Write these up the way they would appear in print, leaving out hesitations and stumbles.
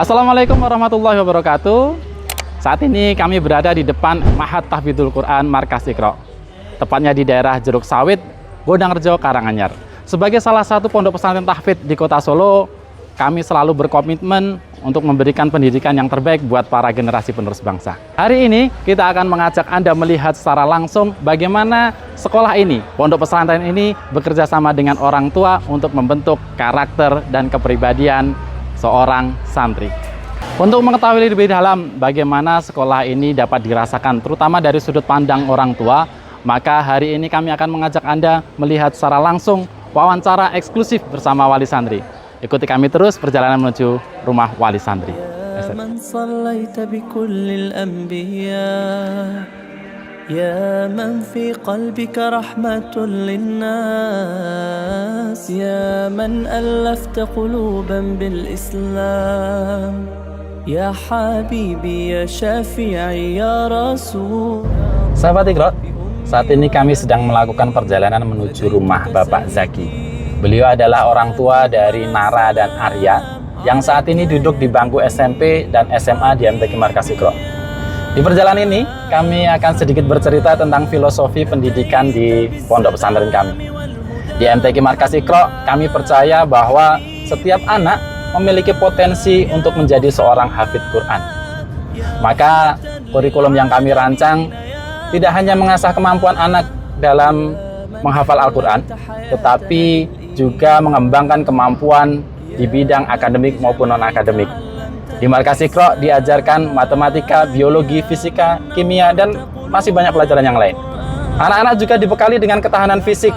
Assalamualaikum warahmatullahi wabarakatuh. Saat ini kami berada di depan Ma'had Tahfidzul Quran Markas Iqra, tepatnya di daerah Jeruk Sawit, Gondangrejo, Karanganyar. Sebagai salah satu pondok pesantren tahfidz di Kota Solo, kami selalu berkomitmen untuk memberikan pendidikan yang terbaik buat para generasi penerus bangsa. Hari ini kita akan mengajak Anda melihat secara langsung bagaimana sekolah ini, pondok pesantren ini bekerja sama dengan orang tua untuk membentuk karakter dan kepribadian seorang santri. Untuk mengetahui lebih dalam bagaimana sekolah ini dapat dirasakan terutama dari sudut pandang orang tua, maka hari ini kami akan mengajak Anda melihat secara langsung wawancara eksklusif bersama wali santri. Ikuti kami terus perjalanan menuju rumah wali santri. يا من في قلبك رحمة للناس يا من ألفت قلوبا بالإسلام يا حبيبي يا شافعي يا رسول. Sahabat Iqra, saat ini kami sedang melakukan perjalanan menuju rumah Bapak Zaki. Beliau adalah orang tua dari Nara dan Arya yang saat ini duduk di bangku SMP dan SMA di MTQ Markas Iqra. Di perjalanan ini, kami akan sedikit bercerita tentang filosofi pendidikan di pondok pesantren kami. Di MTQ Markas Iqra, kami percaya bahwa setiap anak memiliki potensi untuk menjadi seorang hafidz Quran. Maka, kurikulum yang kami rancang tidak hanya mengasah kemampuan anak dalam menghafal Al-Quran, tetapi juga mengembangkan kemampuan di bidang akademik maupun non-akademik. Di Markas Iqra diajarkan matematika, biologi, fisika, kimia, dan masih banyak pelajaran yang lain. Anak-anak juga dibekali dengan ketahanan fisik,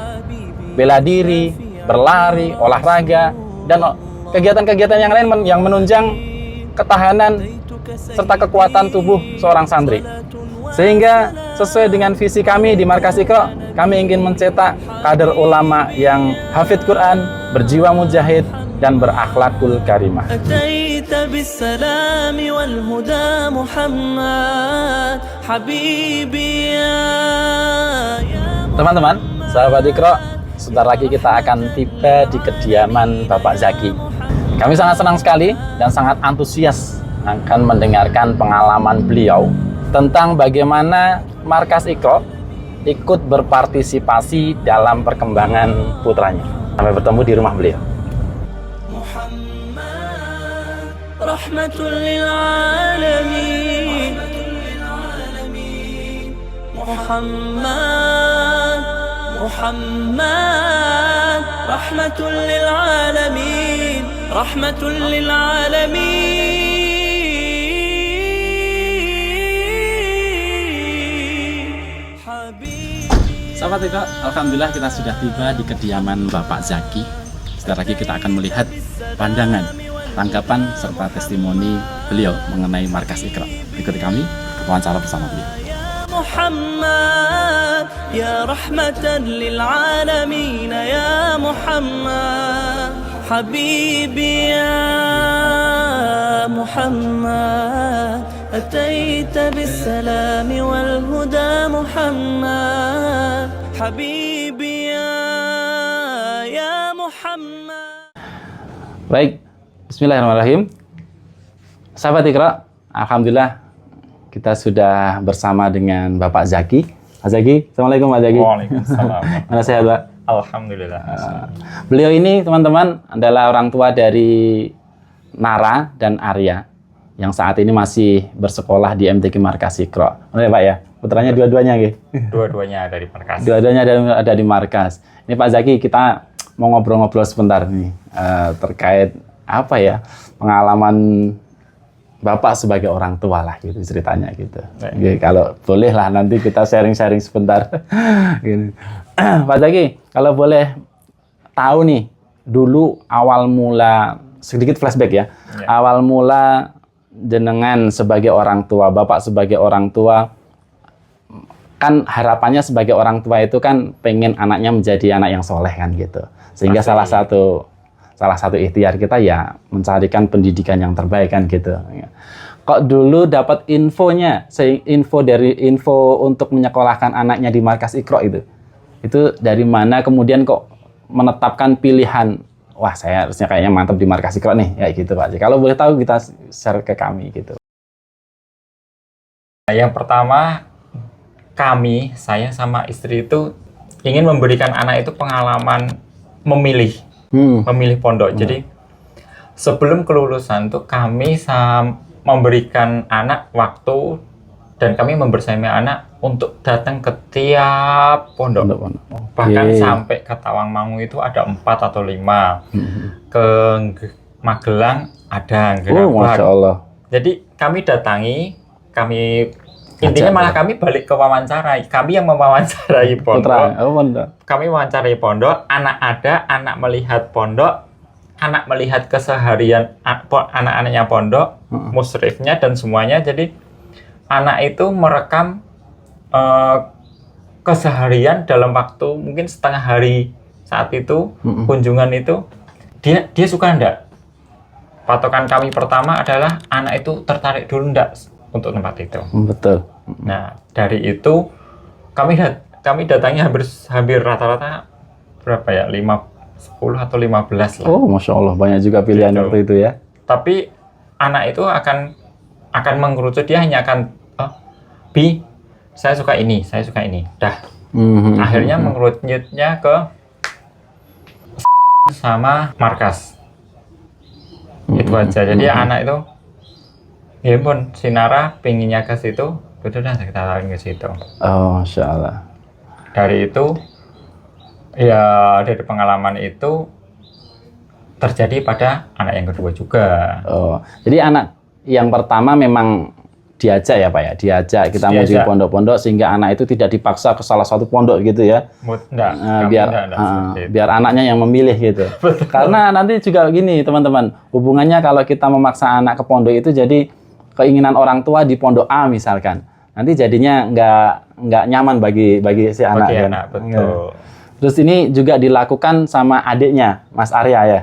bela diri, berlari, olahraga, dan kegiatan-kegiatan yang lain yang menunjang ketahanan serta kekuatan tubuh seorang santri. Sehingga sesuai dengan visi kami di Markas Iqra, kami ingin mencetak kader ulama yang hafidz Quran, berjiwa mujahid, dan berakhlakul karimah. Teman-teman, sahabat Iqra, sebentar lagi kita akan tiba di kediaman Bapak Zaki. Kami sangat senang sekali dan sangat antusias akan mendengarkan pengalaman beliau tentang bagaimana Markas Iqra ikut berpartisipasi dalam perkembangan putranya. Sampai bertemu di rumah beliau. Rahmatul lil alamin Muhammad Muhammad rahmatul lil alamin rahmatul lil alamin. Sahabat Iqra, alhamdulillah kita sudah tiba di kediaman Bapak Zaki. Sebentar lagi kita akan melihat pandangan, tanggapan serta testimoni beliau mengenai Markas Iqra. Ikuti kami wawancara bersama beliau. Muhammad ya rahmatan lil alamin ya Muhammad habibi ya Muhammad ataita bis salam wal huda Muhammad habibi ya Muhammad. Baik, bismillahirrahmanirrahim. Sahabat Iqra, alhamdulillah kita sudah bersama dengan Bapak Zaki. Pak Zaki, assalamualaikum Pak Zaki. Waalaikumsalam. Mana sehat Pak? Alhamdulillah. Beliau ini teman-teman adalah orang tua dari Nara dan Arya yang saat ini masih bersekolah di MTQ Markas Iqra. Benar ya Pak ya? Putranya dua-duanya gitu. Dua-duanya ada di markas. Dua-duanya ada di markas. Ini Pak Zaki, kita mau ngobrol-ngobrol sebentar nih terkait apa ya, pengalaman Bapak sebagai orang tua lah gitu ceritanya gitu. Oke, kalau boleh lah nanti kita sharing-sharing sebentar. Gitu. Pak Zaki, kalau boleh tahu nih dulu awal mula, sedikit flashback ya. Awal mula jenengan sebagai orang tua, Bapak sebagai orang tua, kan harapannya sebagai orang tua itu kan pengen anaknya menjadi anak yang soleh kan gitu. Sehingga salah satu ikhtiar kita ya mencarikan pendidikan yang terbaik kan gitu. Kok dulu dapat info untuk menyekolahkan anaknya di Markas Iqra itu dari mana, kemudian kok menetapkan pilihan wah saya harusnya kayaknya mantap di markas Iqra nih, kayak gitu Pak Haji. Kalau boleh tahu kita share ke kami gitu. Yang pertama, saya sama istri itu ingin memberikan anak itu pengalaman memilih pondok. Jadi sebelum kelulusan tuh kami memberikan anak waktu dan kami membersamai anak untuk datang ke tiap pondok. Bahkan sampai ke Tawangmangu itu ada 4 atau 5. Ke Magelang ada, Masya Allah. Jadi kami datangi, intinya malah kami balik ke wawancara. Kami yang mewawancarai pondok. Kami wawancarai pondok, anak ada, anak melihat pondok, anak melihat keseharian anak-anaknya pondok, musyrifnya dan semuanya. Jadi anak itu merekam keseharian dalam waktu mungkin setengah hari saat itu kunjungan itu. Dia suka enggak? Patokan kami pertama adalah anak itu tertarik dulu enggak untuk tempat itu. Betul. Nah, dari itu kami datangi hampir rata-rata berapa ya? 10 atau 15 lah. Oh, Masya Allah, banyak juga pilihan Gitu. waktu itu ya. Tapi anak itu akan mengerucut, dia hanya akan Bi, saya suka ini. Dah. Akhirnya mengerucutnya ke sama markas. Itu aja. Jadi anak itu ya pun si Nara pengennya ke situ, udah kita taruhin ke situ. Oh, Masya Allah. Dari itu ya, dari pengalaman itu terjadi pada anak yang kedua juga. Oh, jadi anak yang pertama memang diajak ya Pak ya, diajak kita menuju pondok-pondok sehingga anak itu tidak dipaksa ke salah satu pondok gitu ya. Biar anaknya yang memilih gitu. Betul. Karena nanti juga gini teman-teman, hubungannya kalau kita memaksa anak ke pondok itu jadi keinginan orang tua di pondok A misalkan, nanti jadinya nggak nyaman bagi si anak. Bagi kan? anak, betul. Terus ini juga dilakukan sama adiknya, Mas Arya ya?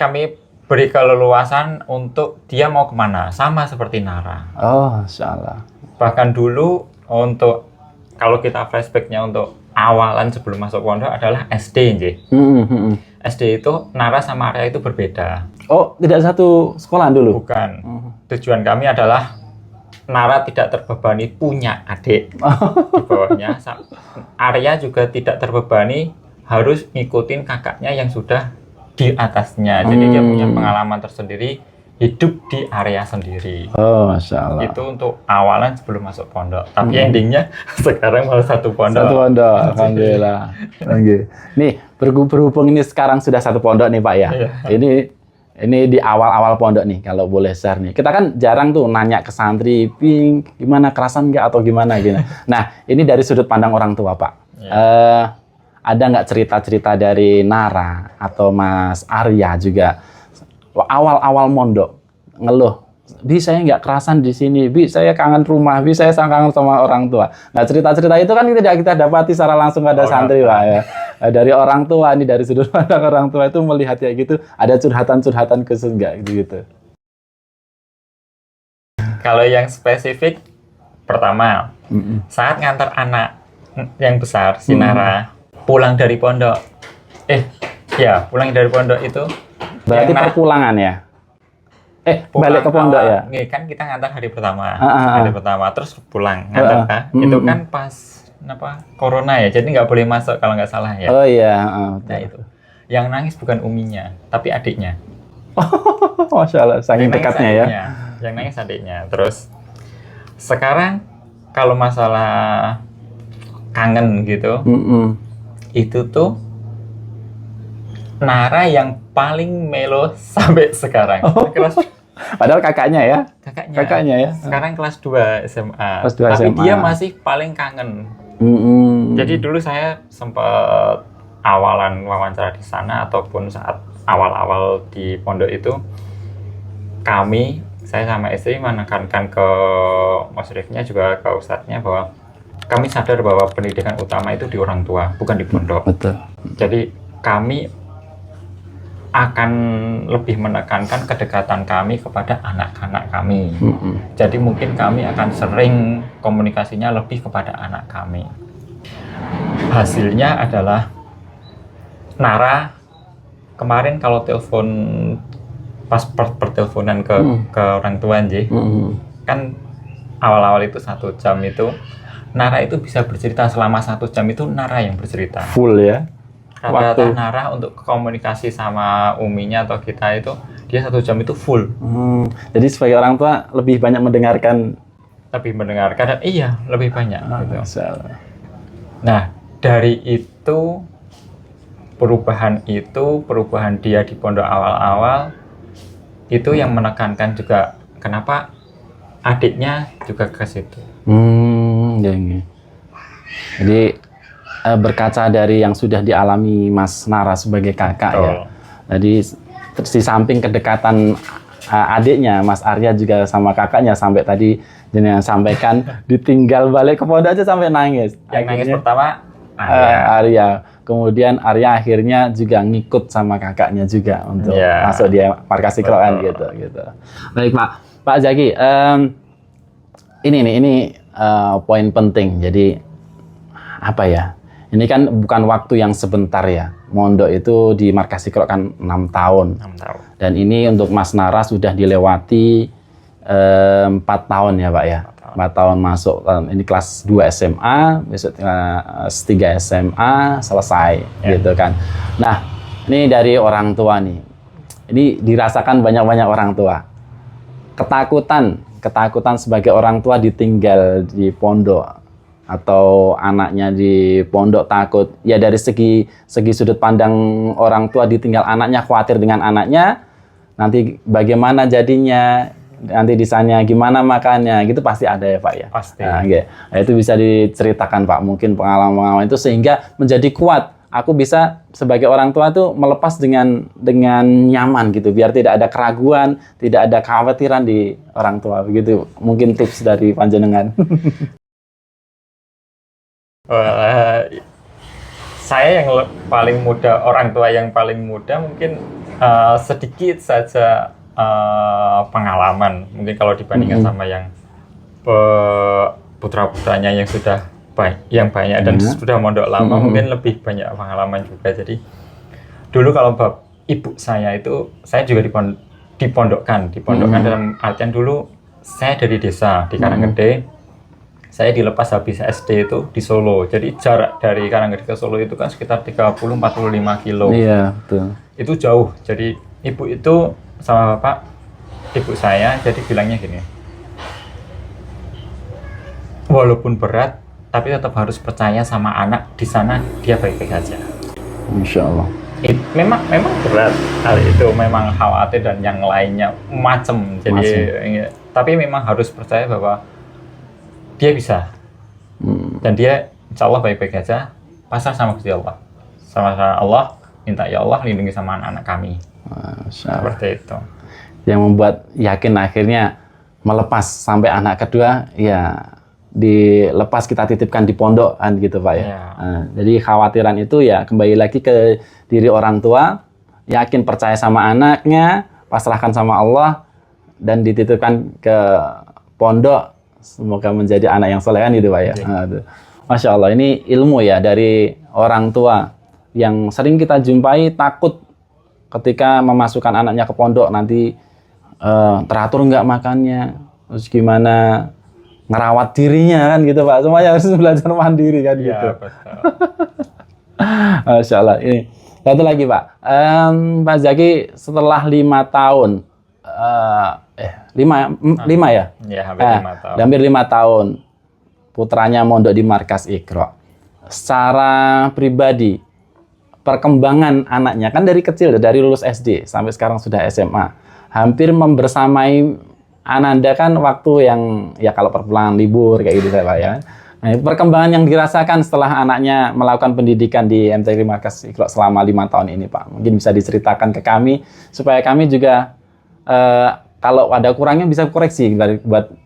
Kami beri keleluasan untuk dia mau kemana, sama seperti Nara. Oh, Masya Allah. Bahkan dulu kalau kita flashbacknya untuk awalan sebelum masuk pondok adalah SD, nggih. SD itu Nara sama Arya itu berbeda. Oh, tidak satu sekolah dulu? Bukan. Tujuan kami adalah Nara tidak terbebani punya adik di bawahnya. Arya juga tidak terbebani harus ngikutin kakaknya yang sudah di atasnya. Jadi dia punya pengalaman tersendiri, hidup di area sendiri. Oh, Masya Allah. Itu untuk awalan sebelum masuk pondok. Tapi endingnya sekarang malah satu pondok. Satu pondok, alhamdulillah. Okay. Nih, berhubung ini sekarang sudah satu pondok nih Pak ya. Iya. Ini di awal-awal pondok nih, kalau boleh share nih. Kita kan jarang tuh nanya ke santri, Ping, gimana, kerasan nggak atau gimana gitu. Nah, ini dari sudut pandang orang tua Pak. Iya. Ada nggak cerita-cerita dari Nara atau Mas Arya juga awal-awal mondok ngeluh, Bi saya nggak kerasan di sini, Bi saya kangen rumah, Bi saya kangen sama orang tua. Nah cerita-cerita itu kan tidak kita dapati secara langsung pada santri Pak ya. Dari orang tua ini, dari sudut pandang orang tua itu melihat ya gitu, ada curhatan-curhatan ke surga gitu. Kalau yang spesifik, pertama saat ngantar anak yang besar si Nara pulang dari pondok, pulang dari pondok itu berarti perpulangan ya? Balik ke pondok ya? Kan kita ngantar hari pertama, hari pertama terus pulang ngantar kan? Itu kan pas corona ya, jadi nggak boleh masuk kalau nggak salah ya. Oh iya. Nah itu, yang nangis bukan uminya, tapi adiknya. Masya Allah, saking dekatnya ya. Yang nangis adiknya. Terus sekarang kalau masalah kangen gitu, itu tuh Nara yang paling melo sampai sekarang. Padahal kakaknya ya? Kakaknya ya. Sekarang kelas 2 SMA. Kelas 2 Tapi SMA. dia masih paling kangen. Jadi dulu saya sempat awalan wawancara di sana ataupun saat awal-awal di pondok itu, saya sama istri menekankan ke musyrifnya juga ke ustadznya bahwa kami sadar bahwa pendidikan utama itu di orang tua, bukan di pondok. Betul. Jadi kami akan lebih menekankan kedekatan kami kepada anak-anak kami. Jadi mungkin kami akan sering komunikasinya lebih kepada anak kami. Hasilnya adalah Nara kemarin kalau telepon pas perteleponan ke orang tua Nji, kan awal-awal itu 1 jam itu Nara itu bisa bercerita selama 1 jam itu Nara yang bercerita. Full ya. Rata-rata Nara untuk komunikasi sama uminya atau kita itu dia 1 jam itu full. Jadi sebagai orang tua lebih banyak mendengarkan. Lebih mendengarkan dan iya lebih banyak. Gitu. Masalah. Nah dari itu perubahan dia di pondok awal-awal itu yang menekankan juga kenapa adiknya juga ke situ. Ya. Jadi berkaca dari yang sudah dialami Mas Nara sebagai kakak ya. Jadi di samping kedekatan adiknya Mas Arya juga sama kakaknya sampai tadi jenengan sampaikan ditinggal balik ke pondok aja sampai nangis. Yang nangis pertama Arya. Kemudian Arya akhirnya juga ngikut sama kakaknya juga untuk masuk di markas Iqra gitu. Baik Pak Zaki, ini poin penting. Jadi apa ya? Ini kan bukan waktu yang sebentar ya. Mondok itu di markas Iqra kan 6 tahun. 6 tahun. Dan ini untuk Mas Nara sudah dilewati 4 tahun ya Pak ya. 4 tahun masuk, ini kelas 2 SMA, besok kelas 3 SMA, selesai gitu kan. Nah, ini dari orang tua nih. Ini dirasakan banyak-banyak orang tua. Ketakutan sebagai orang tua ditinggal di pondok atau anaknya di pondok takut. Ya dari segi sudut pandang orang tua ditinggal anaknya, khawatir dengan anaknya, nanti bagaimana jadinya, nanti di sana gimana makannya, gitu pasti ada ya Pak ya. Pasti. Nah, itu bisa diceritakan Pak, mungkin pengalaman itu sehingga menjadi kuat. Aku bisa sebagai orang tua tuh melepas dengan nyaman gitu, biar tidak ada keraguan, tidak ada kekhawatiran di orang tua begitu. Mungkin tips dari panjenengan. Saya yang paling muda, orang tua yang paling muda mungkin sedikit saja pengalaman mungkin kalau dibandingkan sama yang putra-putranya yang sudah banyak dan sudah mondok lama mungkin lebih banyak pengalaman juga. Jadi dulu kalau ibu saya itu saya juga dipondokkan dalam artian dulu saya dari desa di Karanggede. Saya dilepas habis SD itu di Solo. Jadi jarak dari Karanggede ke Solo itu kan sekitar 30-45 kilo. Iya, betul. Itu jauh. Jadi ibu itu sama bapak, ibu saya jadi bilangnya gini. Walaupun berat, tapi tetap harus percaya sama anak, di sana dia baik-baik aja. Insya Allah. Memang berat hal itu, memang khawatir dan yang lainnya macem. Jadi tapi memang harus percaya bahwa dia bisa, dan dia insya Allah baik-baik aja, pasrah sama Gusti Allah, sama Allah, minta ya Allah lindungi sama anak-anak kami. Seperti itu. Yang membuat yakin akhirnya melepas sampai anak kedua, ya dilepas kita titipkan di pondok kan gitu Pak ya. Jadi khawatiran itu ya kembali lagi ke diri orang tua, yakin percaya sama anaknya, pasrahkan sama Allah, dan dititipkan ke pondok. Semoga menjadi anak yang soleh kan gitu Pak ya. Masya Allah, ini ilmu ya dari orang tua yang sering kita jumpai takut ketika memasukkan anaknya ke pondok nanti teratur nggak makannya, terus gimana ngerawat dirinya kan gitu Pak. Semuanya harus belajar mandiri kan gitu. Masya Allah. Ini satu lagi Pak, Pak Zaki setelah 5 tahun 5 ya? Ya, hampir 5 tahun. Hampir 5 tahun putranya mondok di markas Iqra. Secara pribadi, perkembangan anaknya kan dari kecil, dari lulus SD sampai sekarang sudah SMA, hampir membersamai Ananda kan waktu yang ya kalau perpulangan libur kayak gitu Pak ya. Nah, perkembangan yang dirasakan setelah anaknya melakukan pendidikan di MTQ Markas Iqra selama 5 tahun ini Pak, mungkin bisa diceritakan ke kami supaya kami juga kalau ada kurangnya bisa koreksi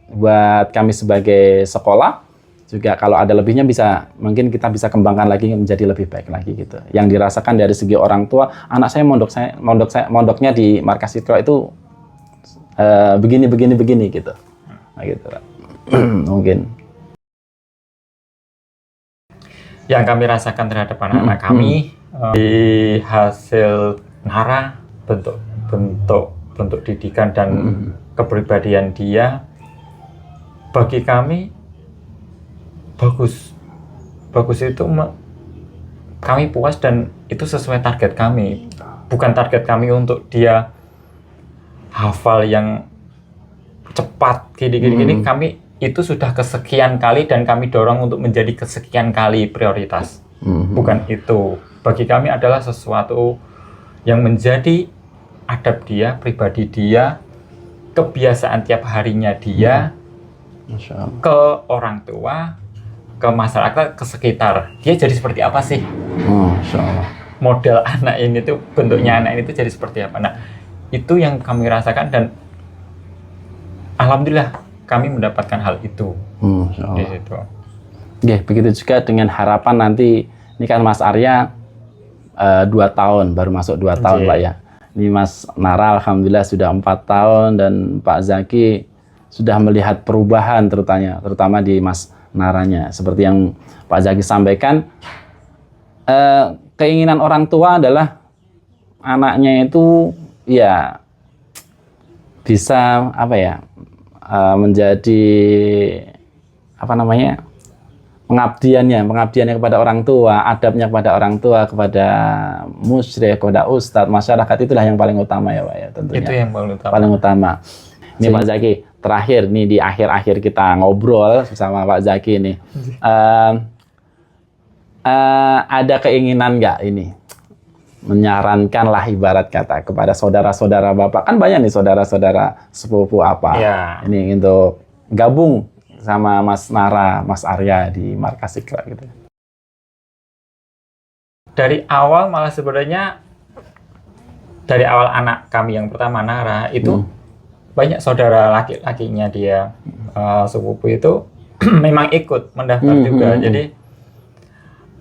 buat kami sebagai sekolah, juga kalau ada lebihnya bisa mungkin kita bisa kembangkan lagi menjadi lebih baik lagi gitu. Yang dirasakan dari segi orang tua, anak saya mondoknya di markas Iqra itu begini gitu. Nah, gitu. Mungkin yang kami rasakan terhadap anak-anak kami di hasil Nara, bentuk didikan dan kepribadian dia bagi kami bagus itu kami puas dan itu sesuai target kami. Bukan target kami untuk dia hafal yang cepat gini. Kami itu sudah kesekian kali dan kami dorong untuk menjadi kesekian kali prioritas. Bukan itu. Bagi kami adalah sesuatu yang menjadi adab dia, pribadi dia, kebiasaan tiap harinya dia, ke orang tua, ke masyarakat, ke sekitar. Dia jadi seperti apa sih? Masya Allah. Model anak ini tuh, bentuknya anak ini tuh jadi seperti apa? Nah, itu yang kami rasakan dan alhamdulillah kami mendapatkan hal itu di situ. Oke, begitu juga dengan harapan nanti, ini kan Mas Arya 2 tahun, baru masuk 2 tahun Pak ya. Ini Mas Nara alhamdulillah sudah 4 tahun dan Pak Zaki sudah melihat perubahan terutama di Mas Naranya. Seperti yang Pak Zaki sampaikan, keinginan orang tua adalah anaknya itu ya bisa menjadi pengabdiannya kepada orang tua, adabnya kepada orang tua, kepada musyrikh, kepada ustadz, masyarakat, itulah yang paling utama ya Pak ya, tentunya. Itu yang paling utama. Ini Pak Zaki, terakhir nih di akhir-akhir kita ngobrol bersama Pak Zaki ini, ada keinginan nggak ini menyarankan lah ibarat kata kepada saudara-saudara Bapak, kan banyak nih saudara-saudara sepupu ini untuk gabung sama Mas Nara, Mas Arya di Markas Iqra gitu. Dari awal malah sebenarnya dari awal anak kami yang pertama Nara itu banyak saudara laki-lakinya dia sepupu itu memang ikut mendaftar juga. Jadi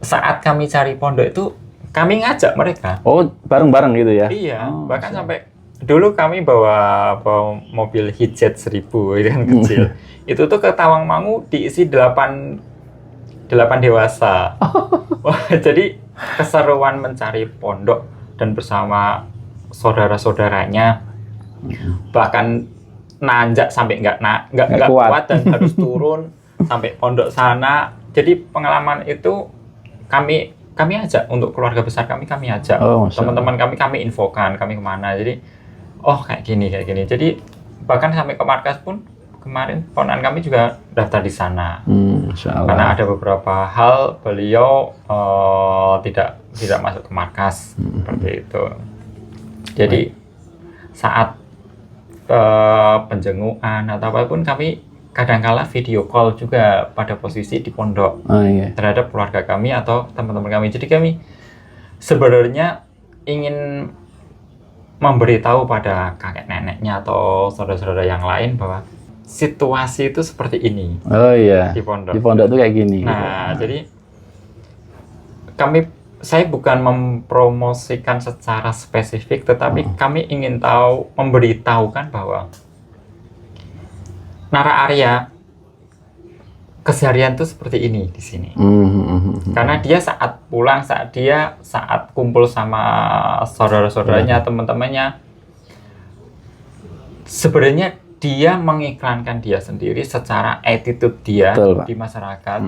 saat kami cari pondok itu kami ngajak mereka. Oh, bareng-bareng gitu ya? Iya, bahkan sampai dulu kami bawa mobil Hijet 1000 itu kan kecil. Itu tuh ke Tawangmangu diisi 8 dewasa. Wah, jadi keseruan mencari pondok dan bersama saudara-saudaranya, bahkan nanjak sampai nggak kuat dan harus turun sampai pondok sana. Jadi pengalaman itu kami ajak untuk keluarga besar kami ajak. Teman-teman kami infokan kami kemana. Jadi kayak gini. Jadi bahkan sampai ke markas pun kemarin ponakan kami juga daftar di sana. Karena ada beberapa hal beliau tidak masuk ke markas seperti itu. Jadi saat penjengukan atau apapun kami kadangkala video call juga pada posisi di pondok terhadap keluarga kami atau teman-teman kami. Jadi kami sebenarnya ingin memberitahu pada kakek neneknya atau saudara-saudara yang lain bahwa situasi itu seperti ini. Di pondok. Di pondok itu kayak gini. Nah, jadi saya bukan mempromosikan secara spesifik, tetapi kami ingin memberitahukan bahwa Nara Arya keseharian itu seperti ini di sini. Karena dia saat pulang, saat kumpul sama saudara-saudaranya, teman-temannya, sebenarnya dia mengiklankan dia sendiri secara attitude dia di masyarakat.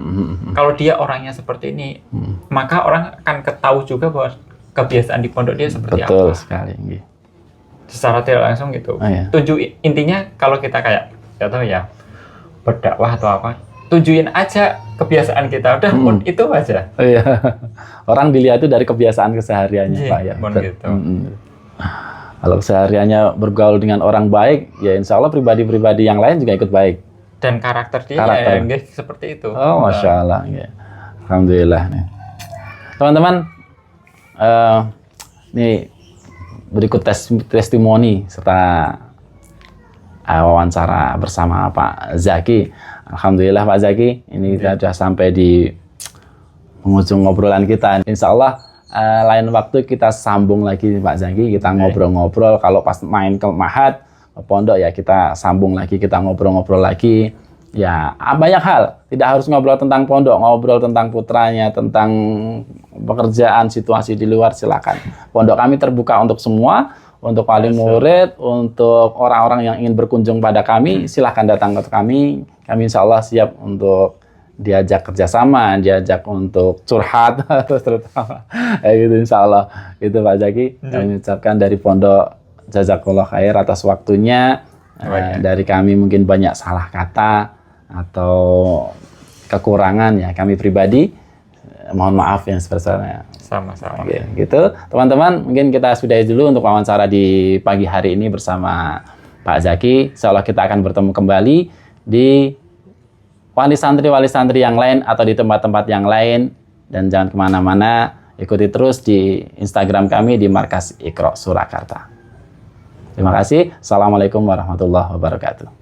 Kalau dia orangnya seperti ini, maka orang akan ketahui juga bahwa kebiasaan di pondok dia seperti apa. Betul sekali. Secara tidak langsung gitu. Intinya kalau kita kayak berdakwah atau apa, tunjukin aja kebiasaan kita, udah pun itu aja. Orang dilihat itu dari kebiasaan kesehariannya Pak ya. Gitu. Kalau kesehariannya bergaul dengan orang baik, ya insya Allah pribadi-pribadi yang lain juga ikut baik. Dan karakter dia seperti itu. Masya Allah. Alhamdulillah. Teman-teman, ini berikut testimoni serta wawancara bersama Pak Zaki. Alhamdulillah Pak Zaki, ini kita sudah sampai di penghujung ngobrolan kita. Insya Allah lain waktu kita sambung lagi Pak Zaki, kita ngobrol-ngobrol. Kalau pas main ke Mahat, ke pondok ya kita sambung lagi, kita ngobrol-ngobrol lagi. Ya, banyak hal. Tidak harus ngobrol tentang pondok, ngobrol tentang putranya, tentang pekerjaan, situasi di luar, silakan. Pondok kami terbuka untuk semua, untuk wali murid, untuk orang-orang yang ingin berkunjung pada kami, silakan datang ke kami. Kami insya Allah siap untuk diajak kerjasama, diajak untuk curhat, terutama. Gitu insya Allah. Itu Pak Zaki, kami ucapkan dari pondok jazakallah khair atas waktunya. Dari kami mungkin banyak salah kata atau kekurangan ya kami pribadi, mohon maaf yang sebesar-besarnya. Sama-sama. Gitu teman-teman, mungkin kita sudahi dulu untuk wawancara di pagi hari ini bersama Pak Zaki. Insya Allah kita akan bertemu kembali di wali santri yang lain atau di tempat-tempat yang lain, dan jangan kemana-mana, ikuti terus di Instagram kami di Markas Iqra Surakarta. Terima kasih. Assalamualaikum warahmatullahi wabarakatuh.